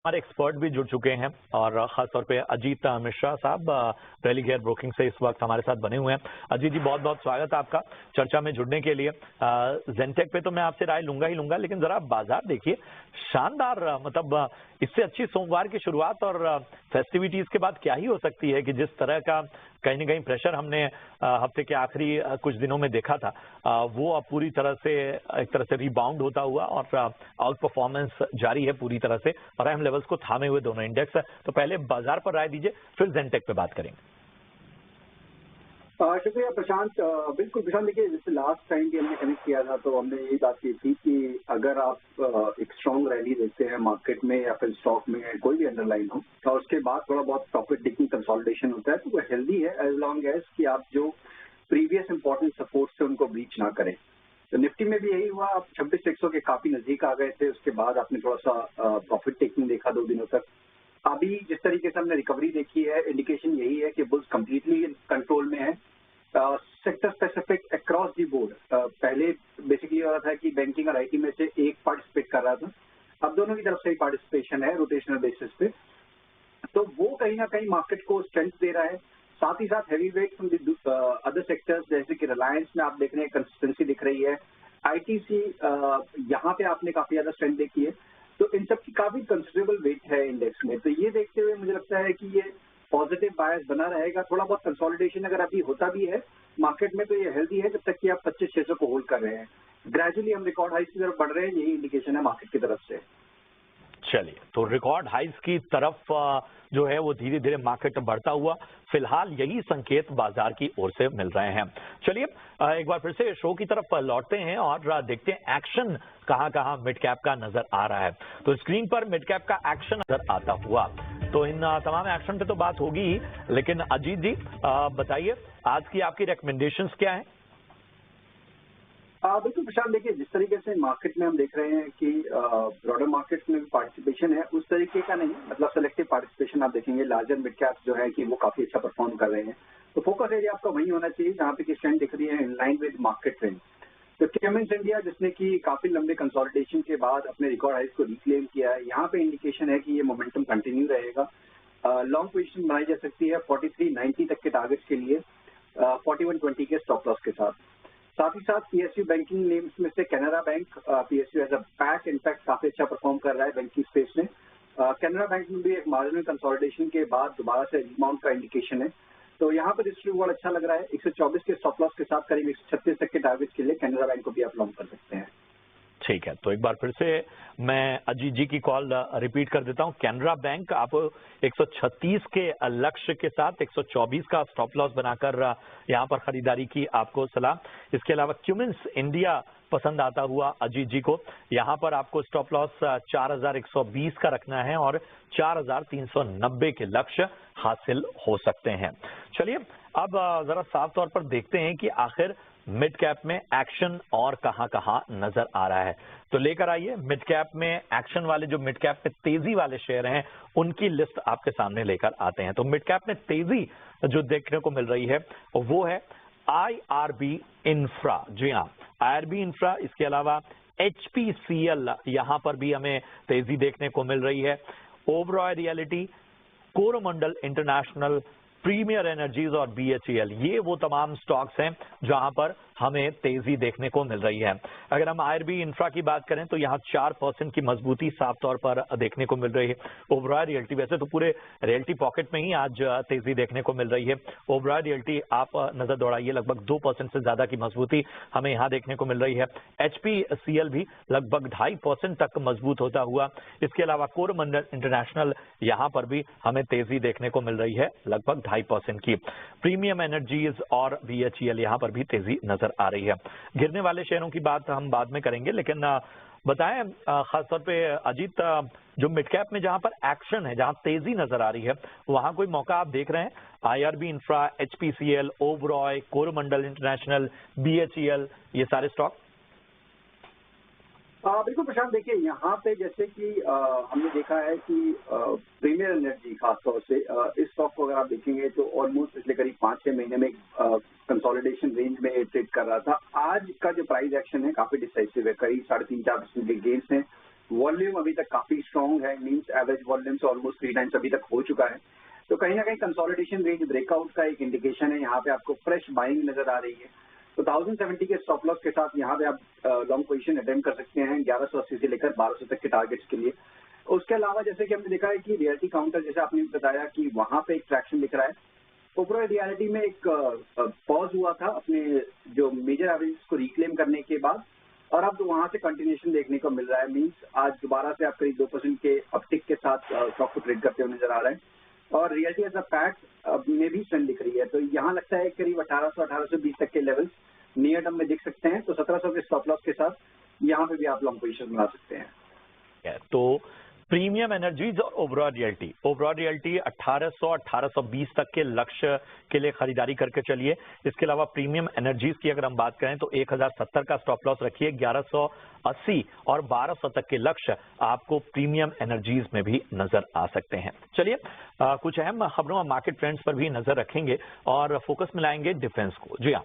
हमारे एक्सपर्ट भी जुड़ चुके हैं और खासतौर पे अजीत मिश्रा साहब रैली गेयर ब्रोकिंग से इस वक्त हमारे साथ बने हुए हैं। अजीत जी, बहुत बहुत स्वागत है आपका चर्चा में जुड़ने के लिए। ज़ेनटेक पे तो मैं आपसे राय लूंगा ही लूंगा, लेकिन जरा बाजार देखिए, शानदार मतलब इससे अच्छी सोमवार की शुरुआत और फेस्टिविटीज के बाद क्या ही हो सकती है कि जिस तरह का कहीं ना कहीं प्रेशर हमने हफ्ते के आखिरी कुछ दिनों में देखा था, वो अब पूरी तरह से एक तरह से रिबाउंड होता हुआ और आउट परफॉर्मेंस जारी है पूरी तरह से और अहम लेवल्स को थामे हुए दोनों इंडेक्स। तो पहले बाजार पर राय दीजिए, फिर ज़ेनटेक पे बात करेंगे। शुक्रिया प्रशांत। बिल्कुल प्रशांत, देखिए जैसे लास्ट टाइम भी हमने कनेक्ट किया था तो हमने यही बात की थी कि अगर आप एक स्ट्रॉन्ग रैली देखते हैं मार्केट में या फिर स्टॉक में कोई भी अंडरलाइन हो और उसके बाद थोड़ा बहुत प्रॉफिट टेकिंग कंसोलिडेशन होता है तो वो हेल्दी है एज लॉन्ग एज कि आप जो प्रीवियस इंपॉर्टेंट सपोर्ट से उनको ब्रीच ना करें। तो निफ्टी में भी यही हुआ, आप 26,100 के काफी नजदीक आ गए थे, उसके बाद आपने थोड़ा सा प्रॉफिट टेकिंग देखा 2 दिनों तक। अभी जिस तरीके से हमने रिकवरी देखी है, इंडिकेशन यही है कि बुल्स कंप्लीटली कंट्रोल में है। Sector specific across the board, पहले बेसिकली हो रहा था कि बैंकिंग और आईटी में से एक पार्टिसिपेट कर रहा था, अब दोनों की तरफ से ही पार्टिसिपेशन है रोटेशनल बेसिस पे, तो वो कहीं ना कहीं मार्केट को स्ट्रेंथ दे रहा है। साथ ही साथ heavy weight from other sectors जैसे कि रिलायंस में आप देख रहे हैं कंसिस्टेंसी दिख रही है, आईटीसी यहाँ पे आपने काफी ज्यादा स्ट्रेंथ देखी है, तो इन सब की काफी कंसिडरेबल वेट है इंडेक्स में। तो ये देखते हुए मुझे लगता है कि ये पॉजिटिव बायस बना रहेगा। थोड़ा बहुत कंसोलिडेशन अगर अभी होता भी है मार्केट में तो ये हेल्दी है जब तक कि आप 25,600 को होल्ड कर रहे हैं। ग्रेजुअली हम रिकॉर्ड हाइस की तरफ बढ़ रहे हैं, यही इंडिकेशन है मार्केट की तरफ से। चलिए, तो रिकॉर्ड हाइस की तरफ जो है वो धीरे धीरे मार्केट बढ़ता हुआ फिलहाल यही संकेत बाजार की ओर से मिल रहे हैं। चलिए एक बार फिर से शो की तरफ लौटते हैं और देखते हैं एक्शन कहां कहां मिड कैप का नजर आ रहा है। तो स्क्रीन पर मिड कैप का एक्शन नजर आता हुआ, तो इन तमाम एक्शन पे तो बात होगी ही, लेकिन अजीत जी बताइए आज की आपकी रिकमेंडेशंस क्या है? बिल्कुल प्रशांत, देखिए जिस तरीके से मार्केट में हम देख रहे हैं कि ब्रॉडर मार्केट में पार्टिसिपेशन है उस तरीके का नहीं, मतलब सेलेक्टिव पार्टिसिपेशन आप देखेंगे। लार्जर मिड कैप्स जो है कि वो काफी अच्छा परफॉर्म कर रहे हैं, तो फोकस एरिया आपका वही होना चाहिए जहाँ पे कि स्ट्रेंथ दिख रही है in line with market trend. तो केमिन्स इंडिया जिसने कि काफी लंबे कंसोलिडेशन के बाद अपने रिकॉर्ड हाइस को रिक्लेम किया है, यहाँ पे इंडिकेशन है कि ये मोमेंटम कंटिन्यू रहेगा। लॉन्ग पोजीशन बनाई जा सकती है 4390 तक के टारगेट्स के लिए, 4120 के स्टॉप लॉस के साथ। साथ ही साथ पीएसयू बैंकिंग नेम्स में से Canara bank, PSU as a pack in fact काफी अच्छा परफॉर्म कर रहा है बैंकिंग स्पेस में। कैनरा बैंक में भी एक मार्जिनल कंसोलिडेशन के बाद दोबारा से रिबाउंड का इंडिकेशन है, तो यहाँ पर रिस्क रिवॉर्ड अच्छा लग रहा है। 124 के स्टॉप लॉस के साथ करीब 136 तक के टारगेट के लिए कैनरा बैंक को भी आप लॉन्ग कर सकते हैं। ठीक है, तो एक बार फिर से मैं अजीत जी की कॉल रिपीट कर देता हूं। कैनरा बैंक आप 136 के लक्ष्य के साथ 124 का स्टॉप लॉस बनाकर यहां पर खरीदारी की आपको सलाह। इसके अलावा क्यूमिंस इंडिया पसंद आता हुआ अजीत जी को, यहां पर आपको स्टॉप लॉस 4120 का रखना है और 4390 के लक्ष्य हासिल हो सकते हैं। चलिए अब जरा साफ तौर पर देखते हैं कि आखिर मिड कैप में एक्शन और कहां कहां नजर आ रहा है। तो लेकर आइए मिड कैप में एक्शन वाले, जो मिड कैप में तेजी वाले शेयर हैं उनकी लिस्ट आपके सामने लेकर आते हैं। तो मिड कैप में तेजी जो देखने को मिल रही है वो है आईआरबी इंफ्रा। जी हाँ, आईआरबी इंफ्रा, इसके अलावा एचपीसीएल, यहां पर भी हमें तेजी देखने को मिल रही है। Oberoi realty, Coromandel international, premier energies और बीएचईएल, ये वो तमाम स्टॉक्स हैं जहां पर हमें तेजी देखने को मिल रही है। अगर हम आईआरबी इंफ्रा की बात करें तो यहां 4% की मजबूती साफ तौर पर देखने को मिल रही है। ओबरॉय रियल्टी, वैसे तो पूरे रियल्टी पॉकेट में ही आज तेजी देखने को मिल रही है। ओबरॉय रियल्टी आप नजर दौड़ाइए, लगभग 2% से ज्यादा की मजबूती हमें यहां देखने को मिल रही है। एचपीसीएल भी लगभग 2.5% तक मजबूत होता हुआ। इसके अलावा कोरोमंडल इंटरनेशनल, यहां पर भी हमें तेजी देखने को मिल रही है लगभग 2.5% की। प्रीमियम एनर्जीज और बीएचईएल, यहां पर भी तेजी नजर आ रही है। गिरने वाले शेयरों की बात हम बाद में करेंगे, लेकिन बताएं खासतौर पे अजीत, जो मिड कैप में जहां पर एक्शन है, जहां तेजी नजर आ रही है, वहां कोई मौका आप देख रहे हैं? IRB infra, HPCL, Oberoi, Coromandel international, BHEL, ये सारे स्टॉक। बिल्कुल प्रशांत, देखिए यहाँ पे जैसे कि हमने देखा है कि प्रीमियर एनर्जी खासतौर से इस स्टॉक को अगर आप देखेंगे तो ऑलमोस्ट पिछले करीब 5-6 महीने में कंसोलिडेशन रेंज में ट्रेड कर रहा था। आज का जो प्राइस एक्शन है काफी डिसाइसिव है, करीब 3.5-4% के गेन्स हैं। वॉल्यूम अभी तक काफी स्ट्रांग है, मींस एवरेज वॉल्यूम से ऑलमोस्ट 3 टाइम्स अभी तक हो चुका है। तो कहीं ना कहीं कंसोलिडेशन रेंज ब्रेकआउट का एक इंडिकेशन है, यहाँ पे आपको फ्रेश बाइंग नजर आ रही है। तो 1070 के स्टॉप लॉस के साथ यहाँ पे आप लॉन्ग पोजीशन अटेम्प्ट कर सकते हैं 1180 से लेकर 1200 तक के टारगेट्स के लिए। उसके अलावा जैसे कि हमने देखा है कि रियलिटी काउंटर, जैसे आपने बताया कि वहां पे एक ट्रैक्शन दिख रहा है। ओवरऑल रियलिटी में एक पॉज हुआ था अपने जो मेजर एवरेज को रिक्लेम करने के बाद, और अब वहां से कंटिन्यूएशन देखने को मिल रहा है। मींस आज दोबारा से आप करीब 2% के अपटिक के साथ स्टॉक को ट्रेड करते हुए नजर आ रहे हैं, और रियलिटी एज अ फैक्ट में भी स्ट्रेंथ दिख रही है। तो यहाँ लगता है करीब 1800-1820 तक के लेवल्स नियर टर्म में दिख सकते हैं। तो 1700 के स्टॉप लॉस के साथ यहाँ पे भी आप लॉन्ग पोजीशन बना सकते हैं। तो प्रीमियम एनर्जीज और ओवरऑल रियल्टी 1800-1820 तक के लक्ष्य के लिए खरीदारी करके चलिए। इसके अलावा प्रीमियम एनर्जीज की अगर हम बात करें तो 1070 का स्टॉप लॉस रखिए, 1180 और 1200 तक के लक्ष्य आपको प्रीमियम एनर्जीज में भी नजर आ सकते हैं। चलिए कुछ अहम खबरों और मार्केट ट्रेंड्स पर भी नजर रखेंगे और फोकस मिलाएंगे डिफेंस को। जी हाँ,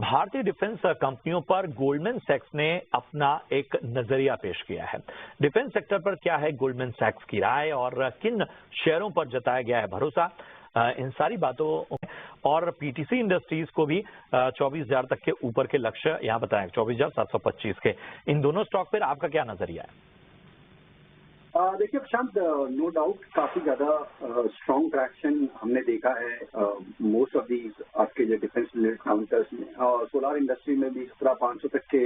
भारतीय डिफेंस कंपनियों पर गोल्डमैन सैक्स ने अपना एक नजरिया पेश किया है। डिफेंस सेक्टर पर क्या है गोल्डमैन सैक्स की राय और किन शेयरों पर जताया गया है भरोसा, इन सारी बातों और पीटीसी इंडस्ट्रीज को भी 24,000 तक के ऊपर के लक्ष्य यहाँ बताया, 24,725 के। इन दोनों स्टॉक पर आपका क्या नजरिया है? देखिए प्रशांत, नो डाउट काफी ज्यादा स्ट्रॉन्ग ट्रैक्शन हमने देखा है मोस्ट ऑफ दीज आपके जो डिफेंस रिलेटेड काउंटर्स में, और सोलार इंडस्ट्री में भी 17,500 तक के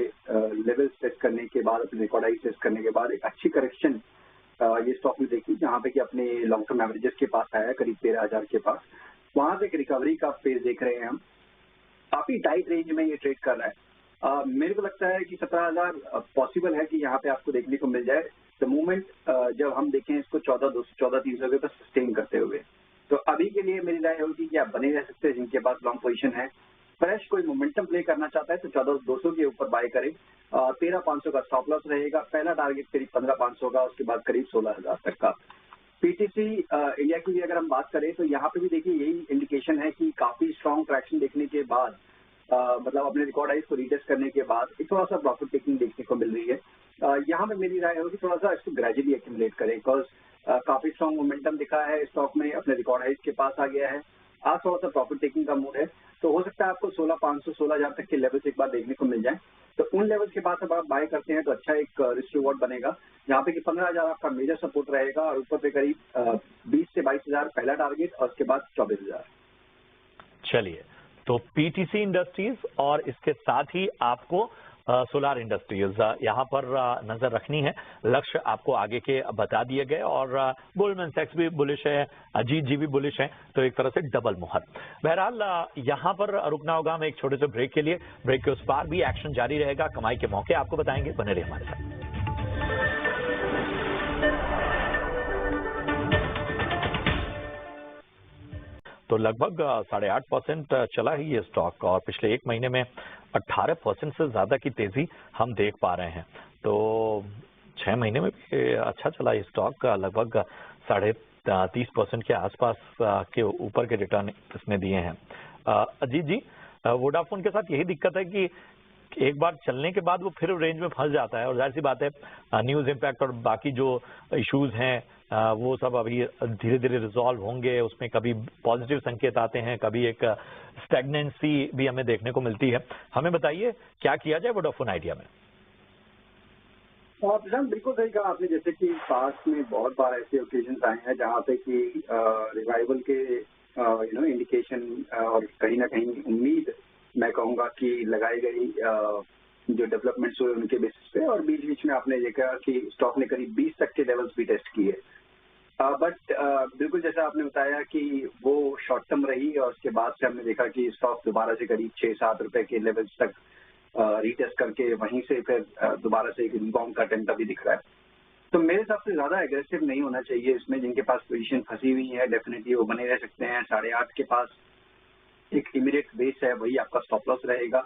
लेवल्स टेस्ट करने के बाद, अपने रिकॉर्ड हाई टेस्ट करने के बाद एक अच्छी करेक्शन ये स्टॉक में देखी, जहाँ पे कि अपने लॉन्ग टर्म एवरेजेस के पास आया करीब 13,000 के पास। वहां से एक रिकवरी का फेज देख रहे हैं हम, काफी टाइट रेंज में ये ट्रेड कर रहा है। मेरे को लगता है कि 17,000 पॉसिबल है कि यहाँ पे आपको देखने को मिल जाए द मूवमेंट जब हम देखें इसको 14,200 14,300 के पास सस्टेन करते हुए। तो अभी के लिए मेरी राय होगी कि आप बने रह सकते हैं जिनके पास लॉन्ग पोजीशन है। फ्रेश कोई मोमेंटम प्ले करना चाहता है तो 14,200 के ऊपर बाय करें। 13,500 का स्टॉप लॉस रहेगा, पहला टारगेट करीब 15,500 का, उसके बाद करीब 16,000 तक का। पीटीसी इंडिया की भी अगर हम बात करें तो यहाँ पे भी देखिए यही इंडिकेशन है कि काफी स्ट्रॉन्ग ट्रैक्शन देखने के बाद, मतलब अपने रिकॉर्ड हाइस को रीटेस्ट करने के बाद एक थोड़ा सा प्रॉफिट टेकिंग देखने को मिल रही है। यहाँ पे मेरी राय होगी थोड़ा सा इसको ग्रेजुअली एक्यूमुलेट करें, बिकॉज काफी स्ट्रॉन्ग मोमेंटम दिखा है स्टॉक में, अपने रिकॉर्ड हाइस के पास आ गया है। आज थोड़ा सा प्रॉफिट टेकिंग का मूड है, तो हो सकता है आपको 16,500 16,000 तक के लेवल्स एक बार देखने को मिल जाए। तो उन लेवल्स के बाद जब आप बाय करते हैं तो अच्छा एक रिस्क रिवॉर्ड बनेगा, जहाँ पे कि 15,000 आपका मेजर सपोर्ट रहेगा और ऊपर पे करीब 20 से 22,000 पहला टारगेट और उसके बाद 24,000। चलिए, तो पीटीसी इंडस्ट्रीज और इसके साथ ही आपको सोलार इंडस्ट्रीज यहाँ पर नजर रखनी है। लक्ष्य आपको आगे के बता दिए गए और गोल्डमैन सैक्स भी बुलिश है, अजीत जी भी बुलिश है, तो एक तरह से डबल मुहर। बहरहाल यहाँ पर रुकना होगा हमें एक छोटे से ब्रेक के लिए। ब्रेक के उस पार भी एक्शन जारी रहेगा, कमाई के मौके आपको बताएंगे, बने रहिए हमारे साथ। तो लगभग 8.5% चला ही ये स्टॉक और पिछले एक महीने में 18% से ज्यादा की तेजी हम देख पा रहे हैं। तो 6 महीने में भी अच्छा चला ये स्टॉक, लगभग 30% के आसपास के ऊपर के रिटर्न इसने दिए हैं। अजीत जी, वोडाफोन के साथ यही दिक्कत है कि एक बार चलने के बाद वो फिर रेंज में फंस जाता है, और जाहिर सी बात है न्यूज इम्पैक्ट और बाकी जो इश्यूज हैं वो सब अभी धीरे धीरे रिजॉल्व होंगे। उसमें कभी पॉजिटिव संकेत आते हैं, कभी एक स्टैग्नेंसी भी हमें देखने को मिलती है। हमें बताइए क्या किया जाए वोडाफोन आइडिया में? प्रशांत, बिल्कुल सही कहा आपने। जैसे कि पास्ट में बहुत बार ऐसे ओकेजन आए हैं जहाँ पे कि रिवाइवल के इंडिकेशन और कहीं ना कहीं उम्मीद मैं कहूँगा कि लगाई गई जो डेवलपमेंट्स हुए उनके बेसिस पे, और बीच बीच में आपने देखा कि स्टॉक ने करीब 20 तक के लेवल्स भी टेस्ट किए। बट बिल्कुल जैसा आपने बताया कि वो शॉर्ट टर्म रही, और उसके बाद से हमने देखा कि स्टॉक दोबारा से करीब 6-7 रुपए के लेवल्स तक रीटेस्ट करके वहीं से फिर दोबारा से एक रिबाउंड का अटेम्प्ट अभी दिख रहा है। तो मेरे हिसाब से ज्यादा एग्रेसिव नहीं होना चाहिए इसमें। जिनके पास पोजीशन फंसी हुई है डेफिनेटली वो बने रह सकते हैं। 8.5 के पास एक इमीडिएट बेस है, वही आपका स्टॉप लॉस रहेगा।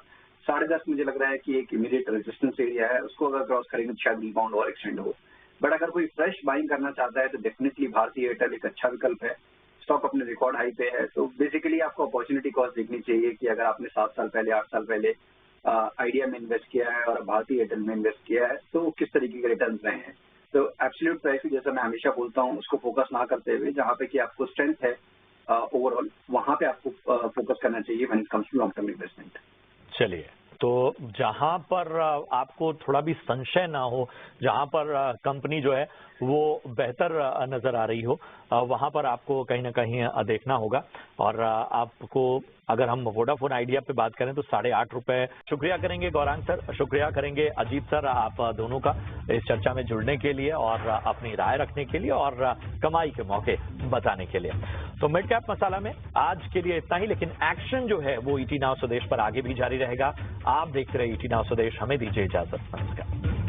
10.5 मुझे लग रहा है कि एक इमीडिएट रेजिस्टेंस एरिया है, उसको अगर क्रॉस करेंगे तो शायद रिबाउंड और एक्सटेंड हो। बट अगर कोई फ्रेश बाइंग करना चाहता है तो डेफिनेटली भारतीय एयरटेल एक अच्छा विकल्प है। स्टॉक अपने रिकॉर्ड हाई पे है, तो बेसिकली आपको अपॉर्चुनिटी कॉस्ट देखनी चाहिए कि अगर आपने 7 साल पहले 8 साल पहले आइडिया में इन्वेस्ट किया है और भारतीय एयरटेल में इन्वेस्ट किया है तो किस तरीके के रिटर्न रहे हैं। तो एब्सोल्यूट प्राइस जैसा मैं हमेशा बोलता हूँ उसको फोकस ना करते हुए जहाँ पे कि आपको स्ट्रेंथ है ओवरऑल वहाँ पे आपको फोकस करना चाहिए when it comes to long term investment. चलिए, तो जहां पर आपको थोड़ा भी संशय ना हो, जहां पर कंपनी जो है वो बेहतर नजर आ रही हो, वहां पर आपको कहीं ना कहीं देखना होगा। और आपको अगर हम वोडाफोन आइडिया पे बात करें तो 8.5 रुपए। शुक्रिया करेंगे गौरांग सर, शुक्रिया करेंगे अजीत सर, आप दोनों का इस चर्चा में जुड़ने के लिए और अपनी राय रखने के लिए और कमाई के मौके बताने के लिए। तो मिड कैप मसाला में आज के लिए इतना ही, लेकिन एक्शन जो है वो ईटी नाउ स्वदेश पर आगे भी जारी रहेगा। आप देखते रहे ईटी नाउ स्वदेश, हमें दीजिए इजाजत, नमस्कार।